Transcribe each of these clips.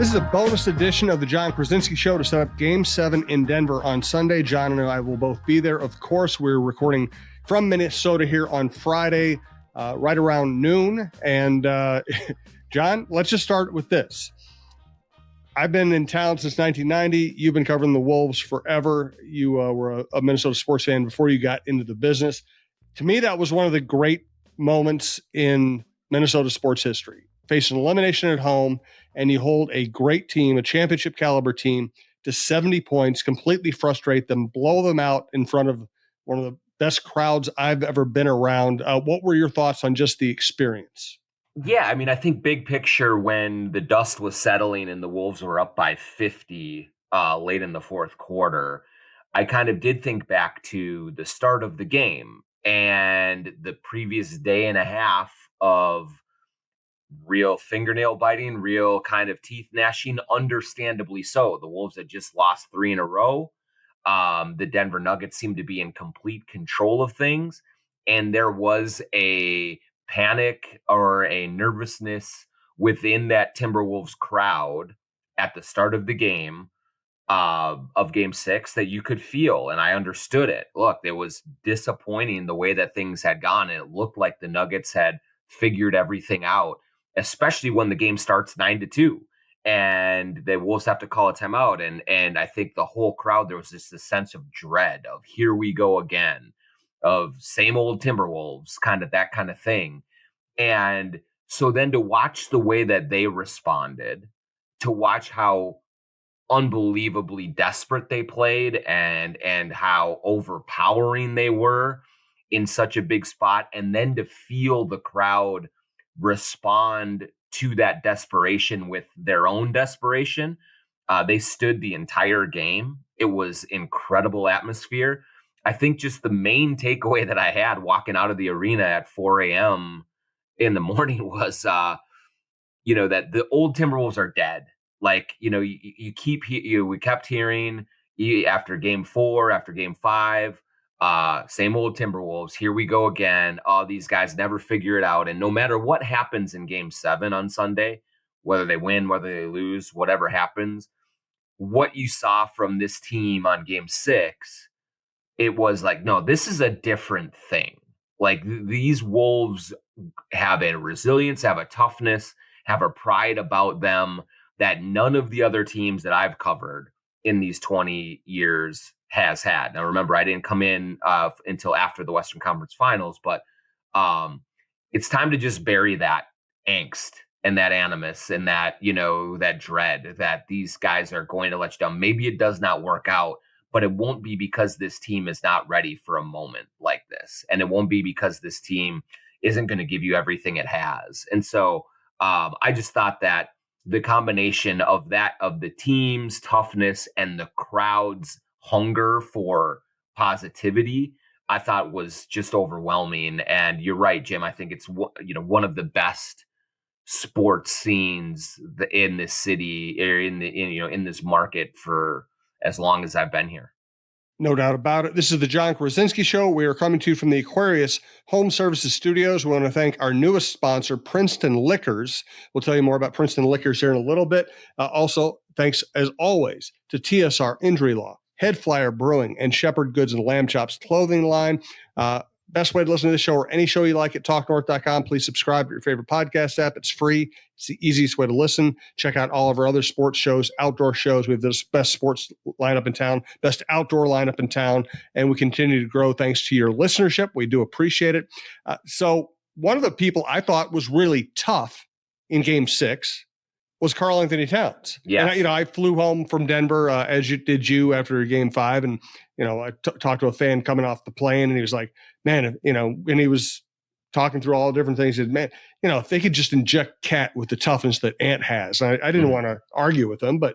This is a bonus edition of the John Krasinski Show to set up Game 7 in Denver on Sunday. John and I will both be there. Of course, we're recording from Minnesota here on Friday, right around noon. And John, let's just start with this. I've been in town since 1990. You've been covering the Wolves forever. You were a Minnesota sports fan before you got into the business. To me, that was one of the great moments in Minnesota sports history. Facing elimination at home, and you hold a great team, a championship caliber team, to 70 points, completely frustrate them, blow them out in front of one of the best crowds I've ever been around. What were your thoughts on just the experience? Yeah, I mean, I think big picture, when the dust was settling and the Wolves were up by 50 late in the fourth quarter, I kind of did think back to the start of the game and the previous day and a half of real fingernail biting, real kind of teeth gnashing, understandably so. The Wolves had just lost 3 in a row. The Denver Nuggets seemed to be in complete control of things. And there was a panic or a nervousness within that Timberwolves crowd at the start of the game, of Game 6, that you could feel. And I understood it. Look, it was disappointing the way that things had gone. And it looked like the Nuggets had figured everything out, especially when the game starts 9-2 and the Wolves have to call a timeout. And I think the whole crowd, there was just a sense of dread of here we go again, of same old Timberwolves, kind of that kind of thing. And so then to watch the way that they responded, to watch how unbelievably desperate they played and how overpowering they were in such a big spot, and then to feel the crowd respond to that desperation with their own desperation. They stood the entire game. It was incredible atmosphere. I think just the main takeaway that I had walking out of the arena at 4 a.m. in the morning was, that the old Timberwolves are dead. Like, we kept hearing after Game 4, after Game 5, same old Timberwolves. Here we go again. Oh, these guys never figure it out. And no matter what happens in Game 7 on Sunday, whether they win, whether they lose, whatever happens, what you saw from this team on Game 6, it was like, no, this is a different thing. Like, these Wolves have a resilience, have a toughness, have a pride about them that none of the other teams that I've covered in these 20 years has had. Now, remember, I didn't come in until after the Western Conference Finals, but it's time to just bury that angst and that animus and that, that dread that these guys are going to let you down. Maybe it does not work out, but it won't be because this team is not ready for a moment like this. And it won't be because this team isn't going to give you everything it has. And so I just thought that the combination of that, of the team's toughness and the crowd's hunger for positivity, I thought was just overwhelming. And you're right, Jim. I think it's, one of the best sports scenes in this city, or in this market, for as long as I've been here. No doubt about it. This is the John Krasinski Show. We are coming to you from the Aquarius Home Services Studios. We want to thank our newest sponsor, Princeton Liquors. We'll tell you more about Princeton Liquors here in a little bit. Also, thanks, as always, to TSR Injury Law, Head Flyer Brewing, and Shepherd Goods and Lamb Chops clothing line. Best way to listen to this show, or any show you like, at talknorth.com. Please subscribe to your favorite podcast app. It's free. It's the easiest way to listen. Check out all of our other sports shows, outdoor shows. We have the best sports lineup in town, best outdoor lineup in town, and we continue to grow thanks to your listenership. We do appreciate it. So one of the people I thought was really tough in Game 6 was Karl-Anthony Towns. Yeah. And I flew home from Denver, as you after Game 5, and I talked to a fan coming off the plane, and he was like, man, and he was talking through all the different things. He said, man, if they could just inject Cat with the toughness that Ant has. I didn't want to argue with him, but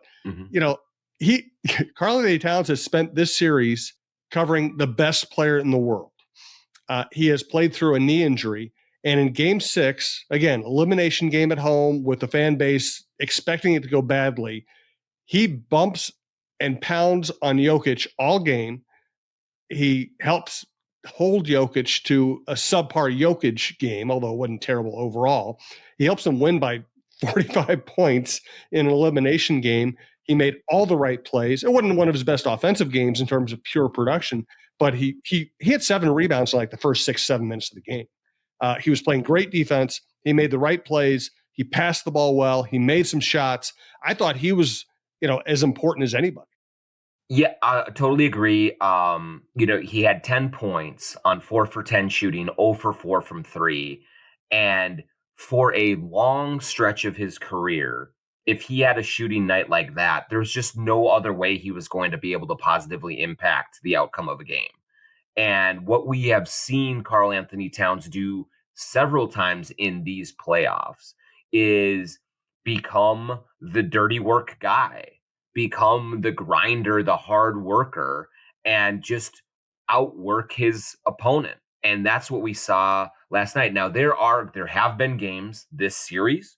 Karl-Anthony Towns has spent this series covering the best player in the world. He has played through a knee injury. And in Game 6, again, elimination game at home with the fan base expecting it to go badly, he bumps and pounds on Jokic all game. He helps hold Jokic to a subpar Jokic game, although it wasn't terrible overall. He helps them win by 45 points in an elimination game. He made all the right plays. It wasn't one of his best offensive games in terms of pure production, but he had 7 rebounds in like the first 6-7 minutes of the game. He was playing great defense. He made the right plays. He passed the ball well. He made some shots. I thought he was, as important as anybody. Yeah, I totally agree. He had 10 points on 4 for 10 shooting, 0 for 4 from 3. And for a long stretch of his career, if he had a shooting night like that, there's just no other way he was going to be able to positively impact the outcome of a game. And what we have seen Karl Anthony Towns do several times in these playoffs is become the dirty work guy, become the grinder, the hard worker, and just outwork his opponent. And that's what we saw last night. Now there have been games this series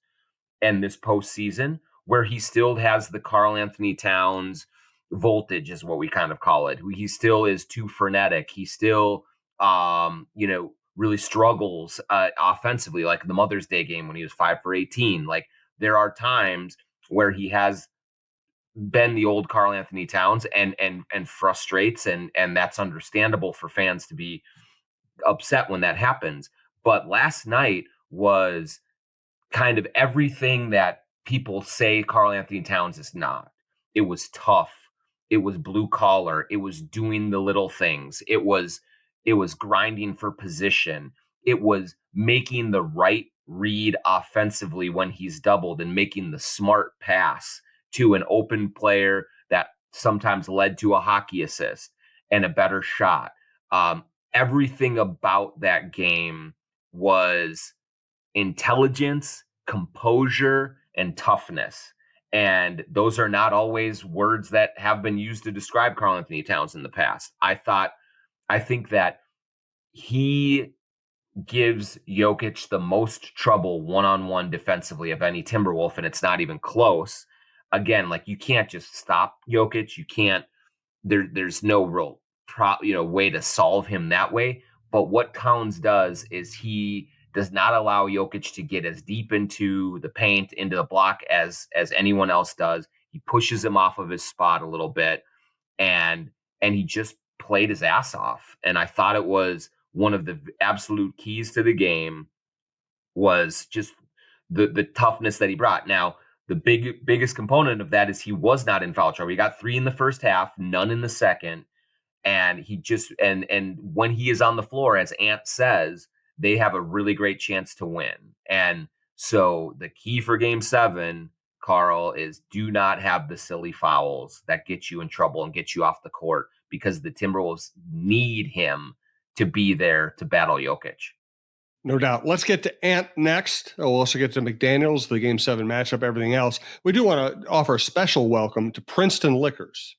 and this postseason where he still has the Karl Anthony Towns voltage, is what we kind of call it. He still is too frenetic. He still, really struggles offensively, like the Mother's Day game when he was 5 for 18. Like there are times where he has been the old Karl Anthony Towns and frustrates, and that's understandable for fans to be upset when that happens. But last night was kind of everything that people say Karl Anthony Towns is not. It was tough. It was blue collar. It was doing the little things. It was grinding for position. It was making the right read offensively when he's doubled and making the smart pass to an open player that sometimes led to a hockey assist and a better shot. Everything about that game was intelligence, composure, and toughness. And those are not always words that have been used to describe Karl Anthony Towns in the past. I think that he gives Jokic the most trouble one-on-one defensively of any Timberwolf, and it's not even close. Again, like you can't just stop Jokic. You can't. There's no real way to solve him that way. But what Towns does is he does not allow Jokic to get as deep into the paint, into the block as anyone else does. He pushes him off of his spot a little bit, and he just played his ass off. And I thought it was one of the absolute keys to the game was just the toughness that he brought. Now, the biggest component of that is he was not in foul trouble. He got 3 in the first half, none in the second, and he just and when he is on the floor, as Ant says, they have a really great chance to win. And so the key for game 7, Karl, is do not have the silly fouls that get you in trouble and get you off the court, because the Timberwolves need him to be there to battle Jokic. No doubt. Let's get to Ant next. We'll also get to McDaniels, the game 7 matchup, everything else. We do want to offer a special welcome to Princeton Liquors.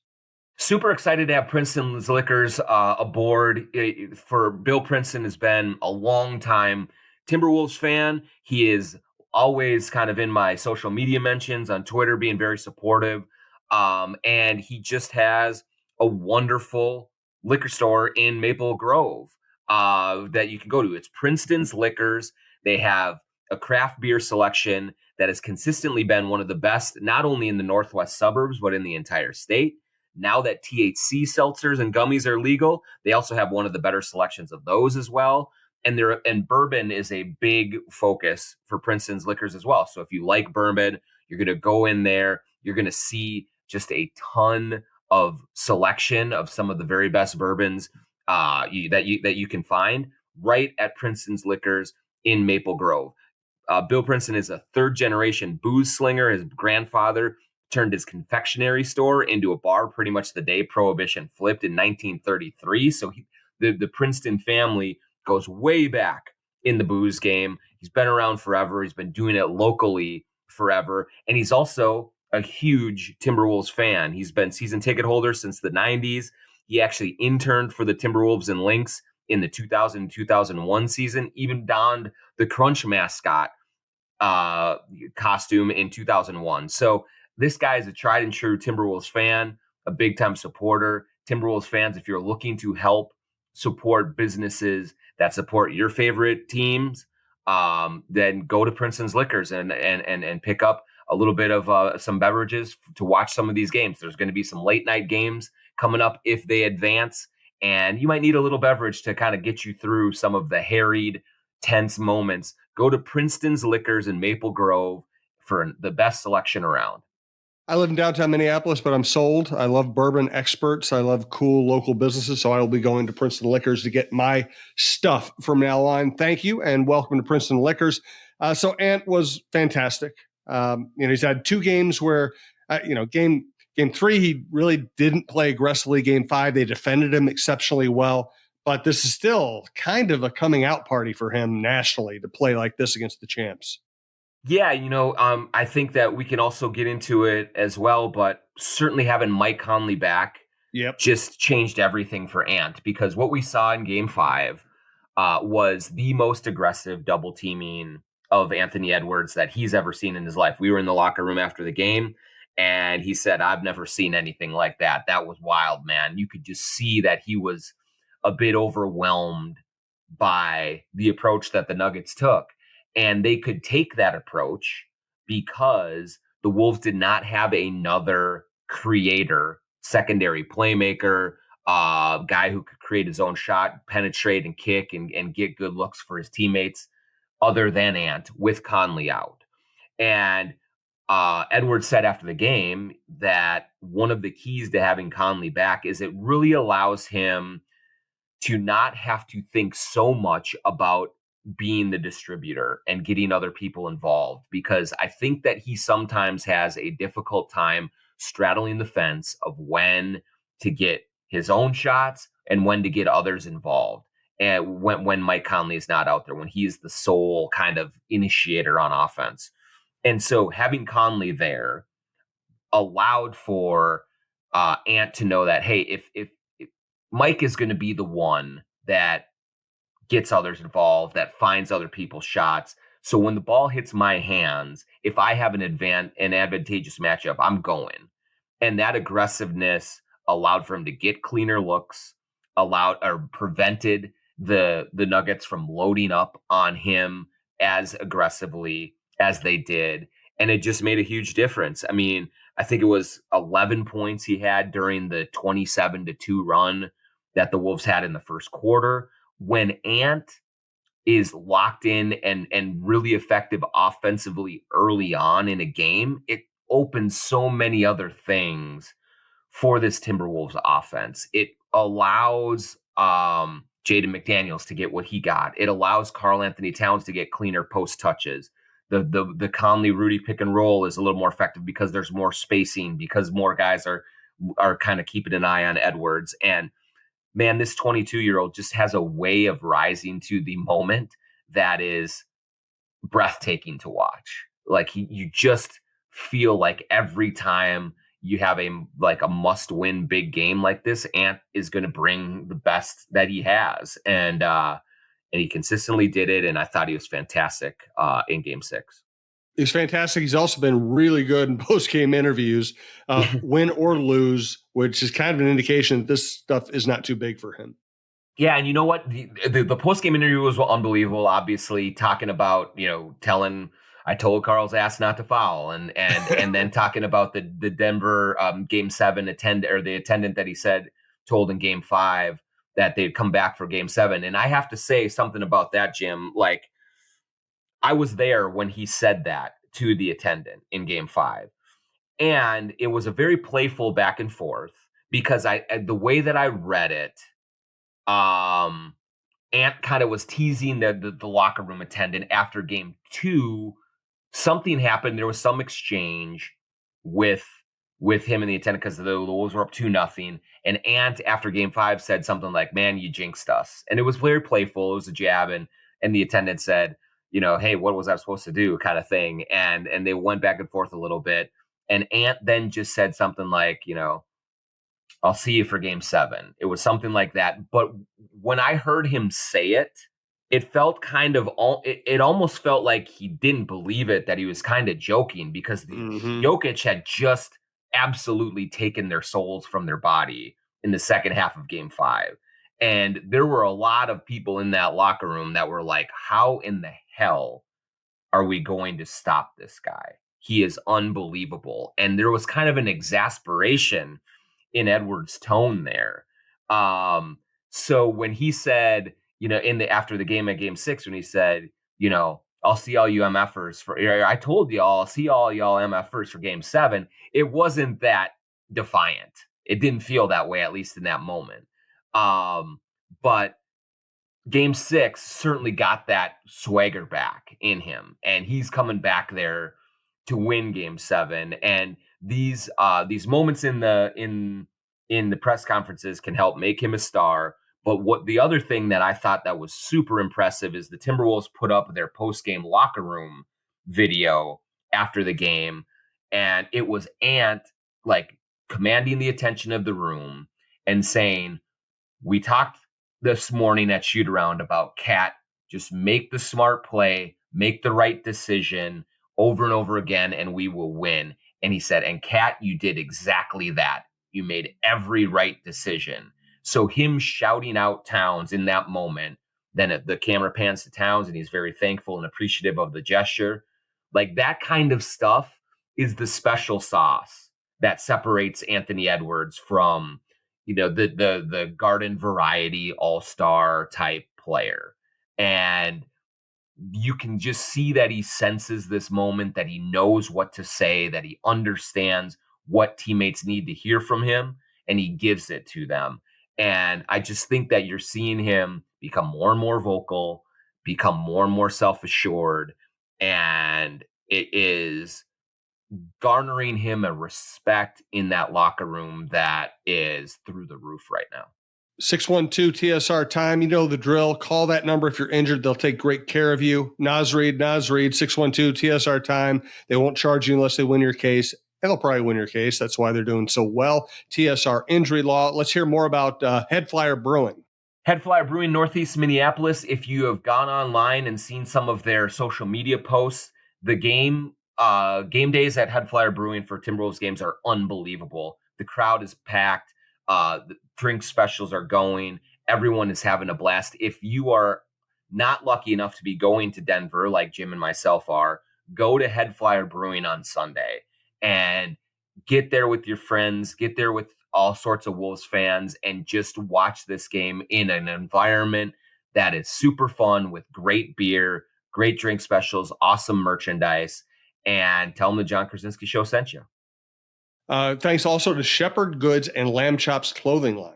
Super excited to have Princeton's Liquors aboard. For Bill Princeton has been a long time Timberwolves fan. He is always kind of in my social media mentions on Twitter, being very supportive. And he just has a wonderful liquor store in Maple Grove that you can go to. It's Princeton's Liquors. They have a craft beer selection that has consistently been one of the best, not only in the Northwest suburbs, but in the entire state. Now that THC seltzers and gummies are legal, they also have one of the better selections of those as well. And bourbon is a big focus for Princeton's Liquors as well. So if you like bourbon, you're going to go in there. You're going to see just a ton of selection of some of the very best bourbons that you can find right at Princeton's Liquors in Maple Grove. Bill Princeton is a 3rd-generation booze slinger. His grandfather turned his confectionery store into a bar pretty much the day Prohibition flipped in 1933. So the Princeton family goes way back in the booze game. He's been around forever. He's been doing it locally forever. And he's also a huge Timberwolves fan. He's been season ticket holder since the 90s. He actually interned for the Timberwolves and Lynx in the 2000-2001 season, even donned the Crunch mascot costume in 2001. So this guy is a tried and true Timberwolves fan, a big time supporter. Timberwolves fans, if you're looking to help support businesses that support your favorite teams, then go to Princeton's Liquors and pick up a little bit of some beverages to watch some of these games. There's going to be some late night games coming up if they advance, and you might need a little beverage to kind of get you through some of the harried, tense moments. Go to Princeton's Liquors in Maple Grove for the best selection around. I live in downtown Minneapolis, but I'm sold. I love bourbon experts. I love cool local businesses. So I will be going to Princeton Liquors to get my stuff from now on. Thank you and welcome to Princeton Liquors. So Ant was fantastic. He's had two games where, game three, he really didn't play aggressively. Game five, they defended him exceptionally well. But this is still kind of a coming out party for him nationally to play like this against the champs. Yeah, I think that we can also get into it as well, but certainly having Mike Conley back Yep. just changed everything for Ant, because what we saw in game five was the most aggressive double teaming of Anthony Edwards that he's ever seen in his life. We were in the locker room after the game, and he said, "I've never seen anything like that. That was wild, man." You could just see that he was a bit overwhelmed by the approach that the Nuggets took. And they could take that approach because the Wolves did not have another creator, secondary playmaker, guy who could create his own shot, penetrate and kick and get good looks for his teammates other than Ant with Conley out. And Edwards said after the game that one of the keys to having Conley back is it really allows him to not have to think so much about being the distributor and getting other people involved, because I think that he sometimes has a difficult time straddling the fence of when to get his own shots and when to get others involved. And when Mike Conley is not out there, when he's the sole kind of initiator on offense. And so having Conley there allowed for Ant to know that, hey, if Mike is going to be the one that gets others involved, that finds other people's shots. So when the ball hits my hands, if I have an advantageous matchup, I'm going. And that aggressiveness allowed for him to get cleaner looks, prevented the Nuggets from loading up on him as aggressively as they did. And it just made a huge difference. I mean, I think it was 11 points he had during the 27-2 run that the Wolves had in the first quarter. When Ant is locked in and really effective offensively early on in a game, it opens so many other things for this Timberwolves offense. It allows Jaden McDaniels to get what he got. It allows Karl Anthony Towns to get cleaner post touches. The Conley Rudy pick and roll is a little more effective because there's more spacing, because more guys are kind of keeping an eye on Edwards. And man, this 22-year-old just has a way of rising to the moment that is breathtaking to watch. Like you just feel like every time you have a must-win big game like this, Ant is going to bring the best that he has, and he consistently did it. And I thought he was fantastic in Game 6. He's fantastic. He's also been really good in post-game interviews, win or lose, which is kind of an indication that this stuff is not too big for him. Yeah, and you know what? The post-game interview was unbelievable, obviously, talking about, I told Carl's ass not to foul, and then talking about the Denver Game 7 the attendant that he said told in Game 5 that they'd come back for Game 7. And I have to say something about that, Jim. Like, I was there when he said that to the attendant in Game 5. And it was a very playful back and forth, because the way that I read it, Ant kind of was teasing the locker room attendant after Game 2. Something happened. There was some exchange with him and the attendant, because the Wolves were up 2-0. And Ant, after Game 5, said something like, "Man, you jinxed us." And it was very playful. It was a jab. And the attendant said, "Hey, what was I supposed to do?" kind of thing. And they went back and forth a little bit. And Ant then just said something like, "I'll see you for Game 7." It was something like that. But when I heard him say it, it felt it almost felt like he didn't believe it, that he was kind of joking, because Jokic had just absolutely taken their souls from their body in the second half of Game 5. And there were a lot of people in that locker room that were like, how in the hell are we going to stop this guy? He is unbelievable. And there was kind of an exasperation in Edwards' tone there. Um, so when he said, in the after the game at game 6, when he said, I'll see all you MFers for, I told y'all, I'll see all y'all MFers for game 7. It wasn't that defiant. It didn't feel that way, at least in that moment. But game 6 certainly got that swagger back in him, and he's coming back there to win game 7. And these moments in the press conferences can help make him a star. But what the other thing that I thought that was super impressive is the Timberwolves put up their post-game locker room video after the game, and it was Ant like commanding the attention of the room and saying, we talked this morning at shoot around about Cat, just make the smart play, make the right decision over and over again, and we will win. And he said, and Cat, you did exactly that. You made every right decision. So him shouting out Towns in that moment, then the camera pans to Towns and he's very thankful and appreciative of the gesture. Like that kind of stuff is the special sauce that separates Anthony Edwards from the garden variety all-star type player. And you can just see that he senses this moment, that he knows what to say, that he understands what teammates need to hear from him, and he gives it to them. And I just think that you're seeing him become more and more vocal, become more and more self-assured, and it is garnering him a respect in that locker room that is through the roof right now. 612 TSR time. You know the drill. Call that number if you're injured. They'll take great care of you. Naz Reid, 612 TSR time. They won't charge you unless they win your case. And they'll probably win your case. That's why they're doing so well. TSR Injury Law. Let's hear more about Head Flyer Brewing. Head Flyer Brewing, Northeast Minneapolis. If you have gone online and seen some of their social media posts, the game days at Head Flyer Brewing for Timberwolves games are unbelievable. The crowd is packed. The drink specials are going. Everyone is having a blast. If you are not lucky enough to be going to Denver, like Jim and myself are, go to Head Flyer Brewing on Sunday and get there with your friends, get there with all sorts of Wolves fans, and just watch this game in an environment that is super fun with great beer, great drink specials, awesome merchandise, and tell them the John Krasinski Show sent you. Thanks also to Shepherd Goods and Lamb Chops clothing line.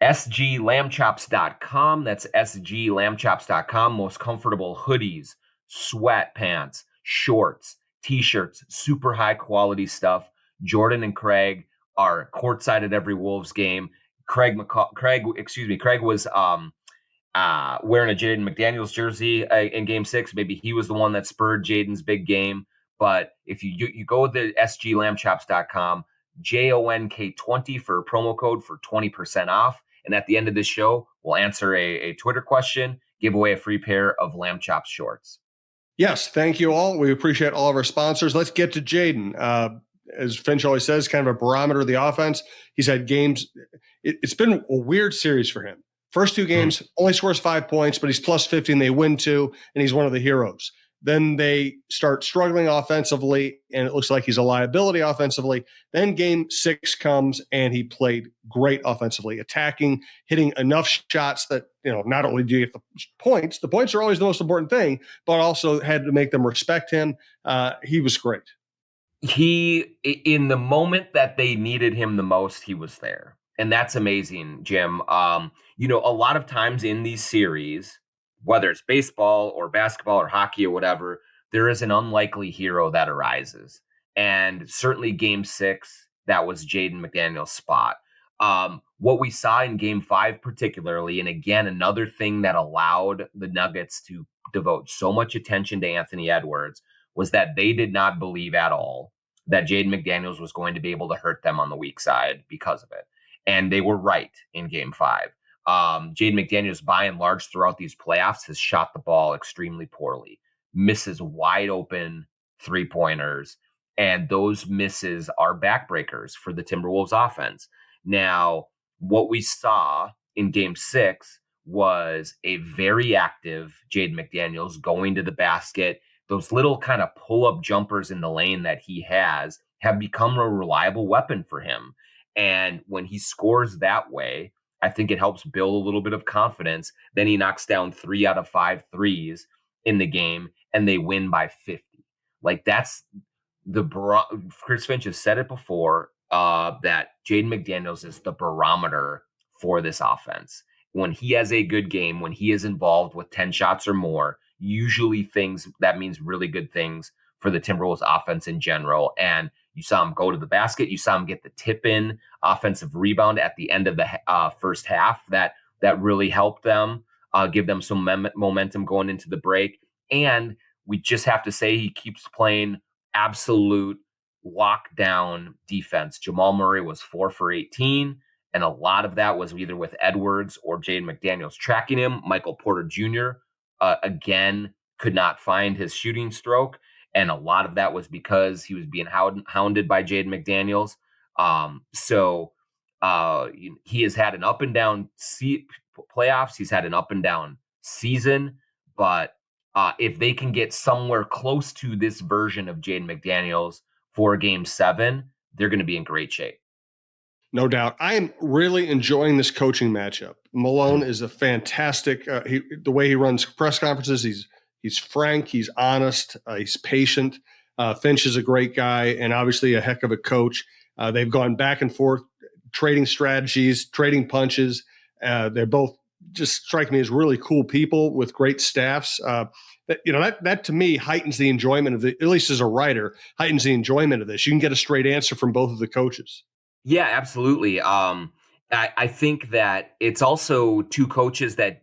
sglambchops.com. That's sglambchops.com. Most comfortable hoodies, sweatpants, shorts, t-shirts, super high quality stuff. Jordan and Craig are courtside at every Wolves game. Craig was wearing a Jaden McDaniels jersey in game 6. Maybe he was the one that spurred Jaden's big game. But if you go to sglambchops.com, JONK20 for a promo code for 20% off. And at the end of this show, we'll answer a Twitter question, give away a free pair of Lamb Chops shorts. Yes, thank you all. We appreciate all of our sponsors. Let's get to Jaden. As Finch always says, kind of a barometer of the offense. He's had games. It's been a weird series for him. First 2 games, only scores 5 points, but he's plus 50 and they win 2, and he's one of the heroes. Then they start struggling offensively, and it looks like he's a liability offensively. Then game 6 comes, and he played great offensively, attacking, hitting enough shots that, not only do you get the points are always the most important thing, but also had to make them respect him. He was great. In the moment that they needed him the most, he was there. And that's amazing, Jim. A lot of times in these series, whether it's baseball or basketball or hockey or whatever, there is an unlikely hero that arises. And certainly game 6, that was Jaden McDaniel's spot. What we saw in game 5 particularly, and again, another thing that allowed the Nuggets to devote so much attention to Anthony Edwards, was that they did not believe at all that Jaden McDaniels was going to be able to hurt them on the weak side because of it. And they were right in game 5. Jaden McDaniels, by and large, throughout these playoffs, has shot the ball extremely poorly, misses wide open 3-pointers, and those misses are backbreakers for the Timberwolves offense. Now, what we saw in game 6 was a very active Jaden McDaniels going to the basket. Those little kind of pull up jumpers in the lane that he has have become a reliable weapon for him. And when he scores that way, I think it helps build a little bit of confidence. Then he knocks down 3 out of 5 threes in the game and they win by 50. Like that's Chris Finch has said it before that Jaden McDaniels is the barometer for this offense. When he has a good game, when he is involved with 10 shots or more, usually things that means really good things for the Timberwolves offense in general. And you saw him go to the basket. You saw him get the tip in offensive rebound at the end of the first half. That really helped them give them some momentum going into the break. And we just have to say he keeps playing absolute lockdown defense. Jamal Murray was 4 for 18, and a lot of that was either with Edwards or Jaden McDaniels tracking him. Michael Porter Jr. Again could not find his shooting stroke, and a lot of that was because he was being hounded by Jaden McDaniels. He has had an up and down playoffs. He's had an up and down season, but if they can get somewhere close to this version of Jaden McDaniels for Game 7, they're going to be in great shape. No doubt. I am really enjoying this coaching matchup. Malone is a fantastic. The way he runs press conferences, he's frank, he's honest, he's patient. Finch is a great guy and obviously a heck of a coach. They've gone back and forth, trading strategies, trading punches. They're both just strike me as really cool people with great staffs. That to me heightens the enjoyment of the, at least as a writer, heightens the enjoyment of this. You can get a straight answer from both of the coaches. Yeah, absolutely. I think that it's also two coaches that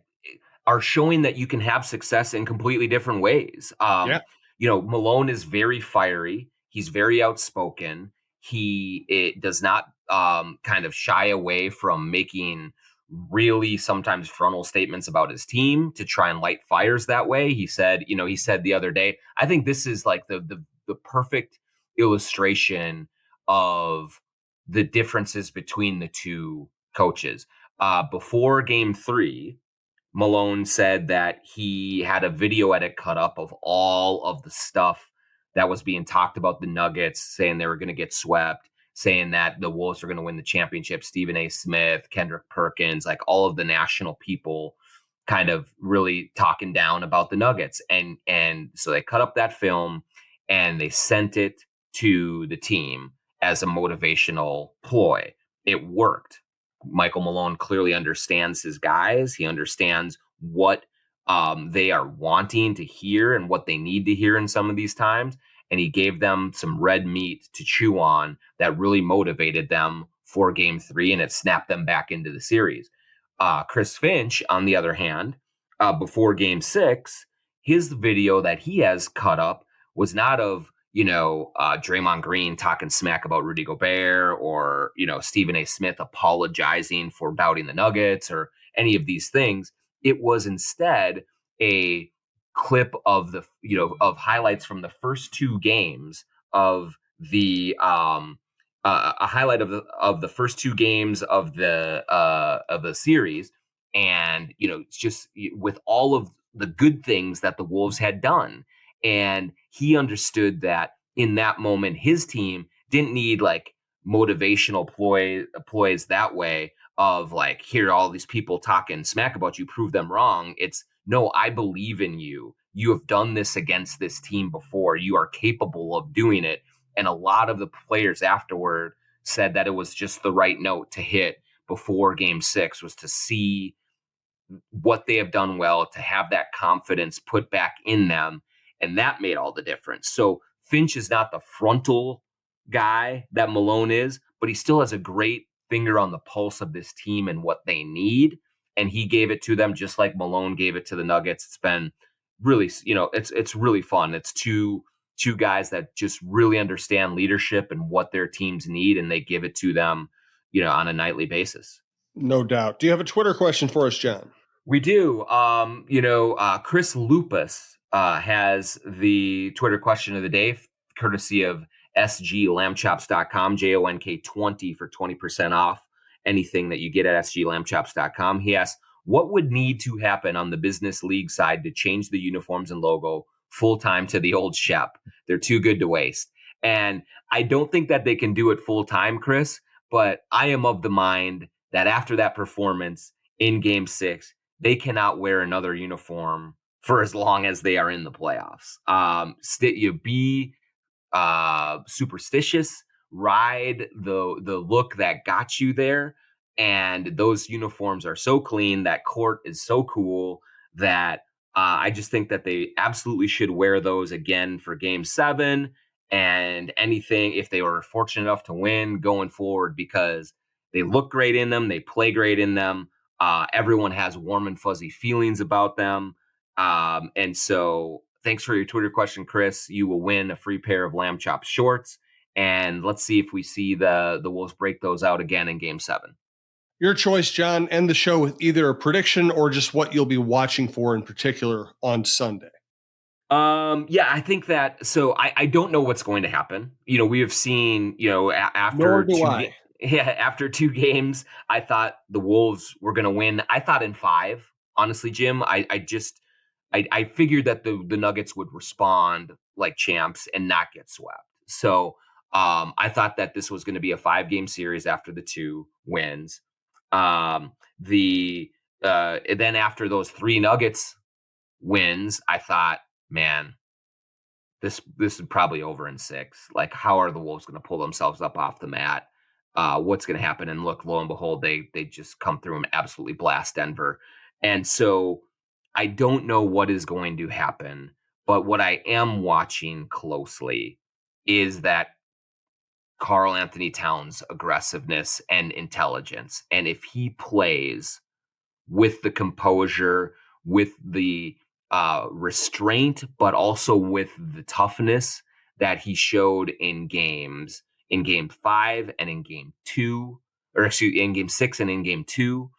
are showing that you can have success in completely different ways. Yeah. Malone is very fiery. He's very outspoken. It does not kind of shy away from making really sometimes frontal statements about his team to try and light fires that way. He said the other day, I think this is like the perfect illustration of the differences between the two coaches. Before Game 3, Malone said that he had a video edit cut up of all of the stuff that was being talked about the Nuggets, saying they were going to get swept, saying that the Wolves are going to win the championship. Stephen A. Smith, Kendrick Perkins, like all of the national people kind of really talking down about the Nuggets. And so they cut up that film and they sent it to the team as a motivational ploy. It worked. Michael Malone clearly understands his guys. He understands what they are wanting to hear and what they need to hear in some of these times. And he gave them some red meat to chew on that really motivated them for Game 3, and it snapped them back into the series. Chris Finch, on the other hand, before Game 6, his video that he has cut up was not of Draymond Green talking smack about Rudy Gobert or, Stephen A. Smith apologizing for doubting the Nuggets or any of these things. It was instead a clip of of highlights from the first 2 games of the a highlight of the first 2 games of the series, and it's just with all of the good things that the Wolves had done. And he understood that in that moment, his team didn't need like motivational ploys that way of like, here are all these people talking smack about you, prove them wrong. It's no, I believe in you. You have done this against this team before. You are capable of doing it. And a lot of the players afterward said that it was just the right note to hit before Game 6 was to see what they have done well, to have that confidence put back in them. And that made all the difference. So Finch is not the frontal guy that Malone is, but he still has a great finger on the pulse of this team and what they need. And he gave it to them just like Malone gave it to the Nuggets. It's been really, it's really fun. It's two guys that just really understand leadership and what their teams need, and they give it to them, on a nightly basis. No doubt. Do you have a Twitter question for us, John? We do. Chris Lupus has the Twitter question of the day, courtesy of sglambchops.com, JONK20 for 20% off anything that you get at sglambchops.com. He asks, what would need to happen on the business league side to change the uniforms and logo full time to the old Shep? They're too good to waste. And I don't think that they can do it full time, Chris, but I am of the mind that after that performance in game 6, they cannot wear another uniform for as long as they are in the playoffs. You be superstitious, ride the look that got you there, and those uniforms are so clean. That court is so cool that I just think that they absolutely should wear those again for Game 7 and anything if they were fortunate enough to win going forward, because they look great in them, they play great in them. Everyone has warm and fuzzy feelings about them. And so thanks for your Twitter question, Chris. You will win a free pair of lamb chop shorts. And let's see if we see the Wolves break those out again in Game 7. Your choice, John. End the show with either a prediction or just what you'll be watching for in particular on Sunday. Yeah, I think that. So I don't know what's going to happen. We have seen, after after 2 games, I thought the Wolves were going to win. I thought in 5, honestly, Jim. I figured that the Nuggets would respond like champs and not get swept. So I thought that this was going to be a 5-game series after the 2 wins. Then after those 3 Nuggets wins, I thought, man, this is probably over in 6. Like, how are the Wolves going to pull themselves up off the mat? What's going to happen? And look, lo and behold, they just come through and absolutely blast Denver. And so I don't know what is going to happen, but what I am watching closely is that Karl Anthony Towns' aggressiveness and intelligence. And if he plays with the composure, with the restraint, but also with the toughness that he showed in Game 5 and in Game 2, or excuse in Game 6 and in Game 2,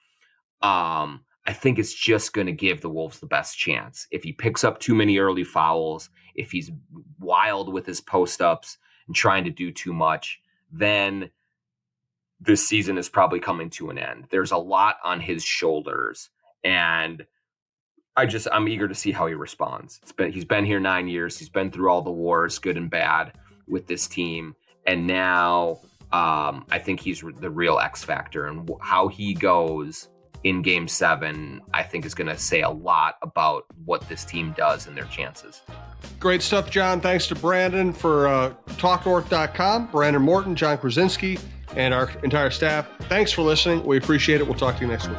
I think it's just going to give the Wolves the best chance. If he picks up too many early fouls, if he's wild with his post-ups and trying to do too much, then this season is probably coming to an end. There's a lot on his shoulders, and I'm eager to see how he responds. He's been here 9 years. He's been through all the wars, good and bad, with this team, and now I think he's the real X factor, and how he goes in Game 7, I think is going to say a lot about what this team does and their chances. Great stuff, John. Thanks to Brandon for TalkNorth.com, Brandon Morton, John Krasinski, and our entire staff. Thanks for listening. We appreciate it. We'll talk to you next week.